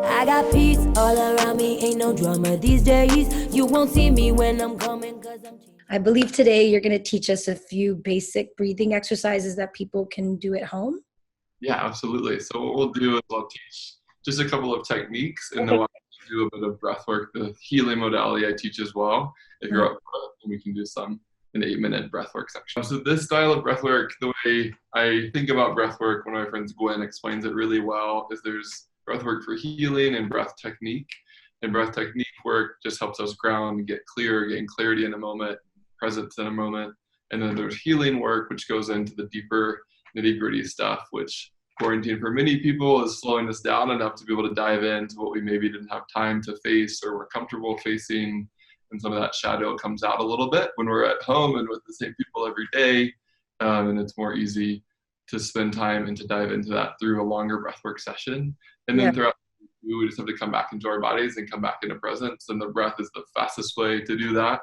I got peace all around me, ain't no drama these days. You won't see me when I'm coming, cause I'm changing. I believe today you're going to teach us a few basic breathing exercises that people can do at home. Yeah, absolutely. So what we'll do is I'll teach just a couple of techniques, and then we'll do a bit of breath work. The healing modality I teach as well. If you're up for it, then we can do an 8-minute breath work section. So this style of breath work, the way I think about breath work, one of my friends, Gwen, explains it really well, is there's breath work for healing and breath technique. And breath technique work just helps us ground, get clear, gain clarity in a moment, presence in a moment. And then there's healing work, which goes into the deeper nitty-gritty stuff, which quarantine for many people is slowing us down enough to be able to dive into what we maybe didn't have time to face or were comfortable facing. And some of that shadow comes out a little bit when we're at home and with the same people every day. And it's more easy to spend time and to dive into that through a longer breathwork session. And then throughout, we just have to come back into our bodies and come back into presence. And the breath is the fastest way to do that.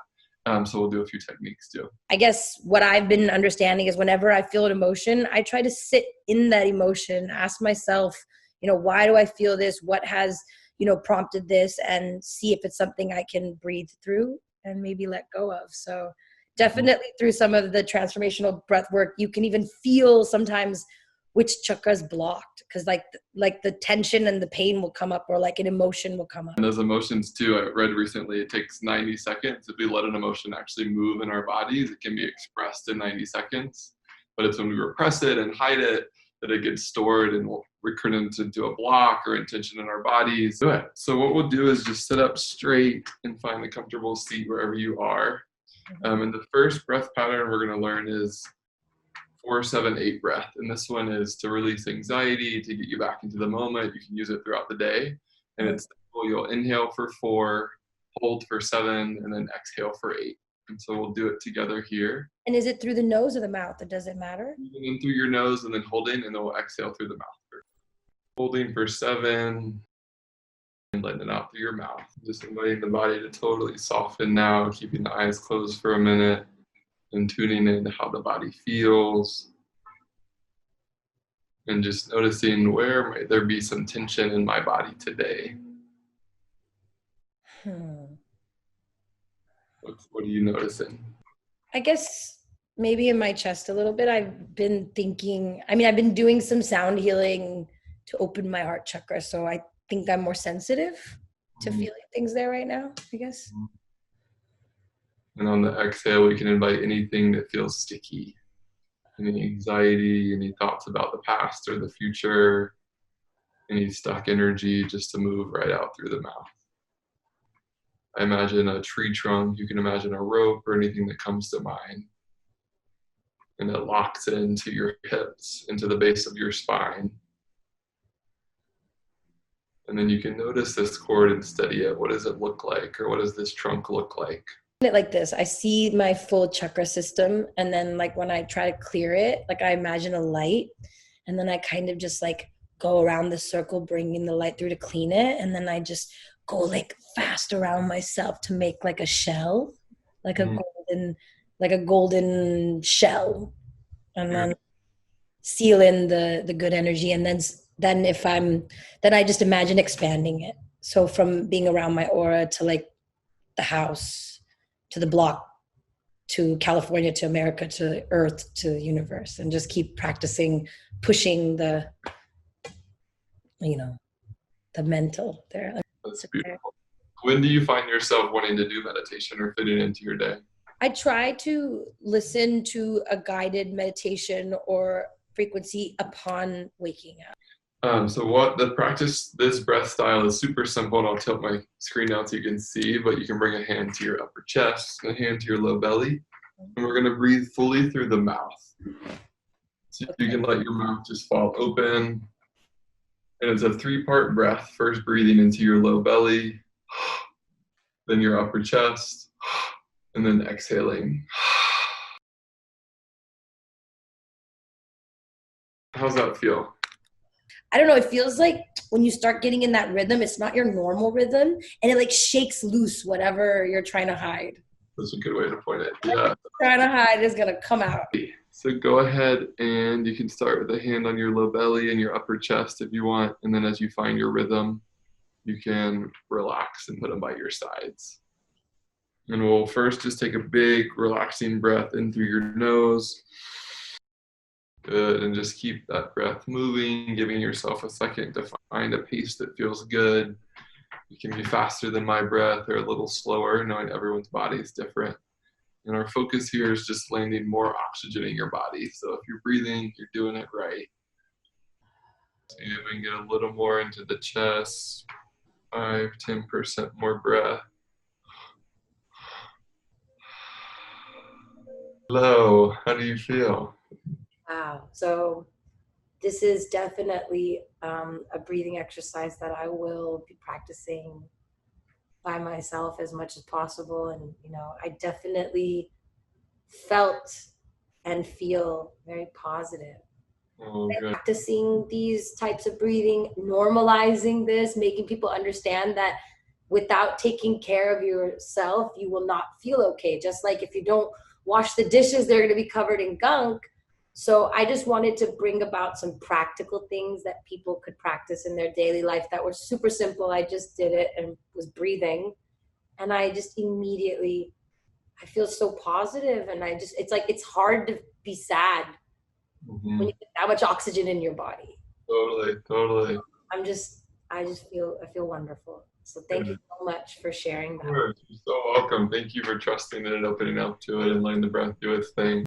So we'll do a few techniques too. I guess what I've been understanding is whenever I feel an emotion, I try to sit in that emotion, ask myself, why do I feel this? What has, prompted this, and see if it's something I can breathe through and maybe let go of. So definitely through some of the transformational breath work, you can even feel sometimes which chakra's blocked, because like the tension and the pain will come up, or like an emotion will come up. And those emotions too, I read recently, it takes 90 seconds. If we let an emotion actually move in our bodies, it can be expressed in 90 seconds. But it's when we repress it and hide it that it gets stored and will recurrent into a block or intention in our bodies. So what we'll do is just sit up straight and find a comfortable seat wherever you are. And the first breath pattern we're going to learn is 4-7-8 breath. And this one is to release anxiety, to get you back into the moment. You can use it throughout the day. And it's simple. You'll inhale for 4, hold for 7, and then exhale for 8. And so we'll do it together here. And is it through the nose or the mouth? Or does it matter? Breathing in through your nose and then holding, and then we'll exhale through the mouth. Holding for 7, and letting it out through your mouth. Just inviting the body to totally soften now, keeping the eyes closed for a minute and tuning into how the body feels. And just noticing where might there be some tension in my body today. What are you noticing? I guess maybe in my chest a little bit. I've been doing some sound healing to open my heart chakra. So I think I'm more sensitive to feeling things there right now, I guess. And on the exhale, we can invite anything that feels sticky. Any anxiety, any thoughts about the past or the future, any stuck energy, just to move right out through the mouth. I imagine a tree trunk. You can imagine a rope or anything that comes to mind. And it locks into your hips, into the base of your spine. And then you can notice this cord and steady it. What does it look like? Or what does this trunk look like? It like this. I see my full chakra system. And then like when I try to clear it, like I imagine a light. And then I kind of just like go around the circle, bringing the light through to clean it. And then I just go like fast around myself to make like a shell, like a golden shell. And then seal in the good energy. And then I just imagine expanding it. So from being around my aura to like the house, to the block, to California, to America, to Earth, to the universe, and just keep practicing pushing the mental there. That's beautiful. When do you find yourself wanting to do meditation or fitting into your day? I try to listen to a guided meditation or frequency upon waking up. So what the practice, this breath style is super simple, and I'll tilt my screen down so you can see, but you can bring a hand to your upper chest, a hand to your low belly, and we're going to breathe fully through the mouth. So you can let your mouth just fall open, and it's a 3-part breath. First, breathing into your low belly, then your upper chest, and then exhaling. How's that feel? I don't know. It feels like when you start getting in that rhythm, it's not your normal rhythm, and it like shakes loose whatever you're trying to hide. That's a good way to point it. Yeah. Trying to hide is gonna come out. So go ahead and you can start with a hand on your low belly and your upper chest if you want, and then as you find your rhythm, you can relax and put them by your sides. And we'll first just take a big relaxing breath in through your nose. Good, and just keep that breath moving, giving yourself a second to find a pace that feels good. It can be faster than my breath or a little slower, knowing everyone's body is different. And our focus here is just landing more oxygen in your body. So if you're breathing, you're doing it right. See if we can get a little more into the chest, 5-10% more breath. Hello, how do you feel? Wow. So this is definitely a breathing exercise that I will be practicing by myself as much as possible. And, I definitely felt and feel very positive. Oh, good. Practicing these types of breathing, normalizing this, making people understand that without taking care of yourself, you will not feel okay. Just like if you don't wash the dishes, they're going to be covered in gunk. So I just wanted to bring about some practical things that people could practice in their daily life that were super simple. I just did it and was breathing. And I just immediately, I feel so positive. And it's like, it's hard to be sad when you get that much oxygen in your body. Totally. I feel wonderful. So thank you so much for sharing that. You're so welcome. Thank you for trusting it and opening up to it and letting the breath do its thing.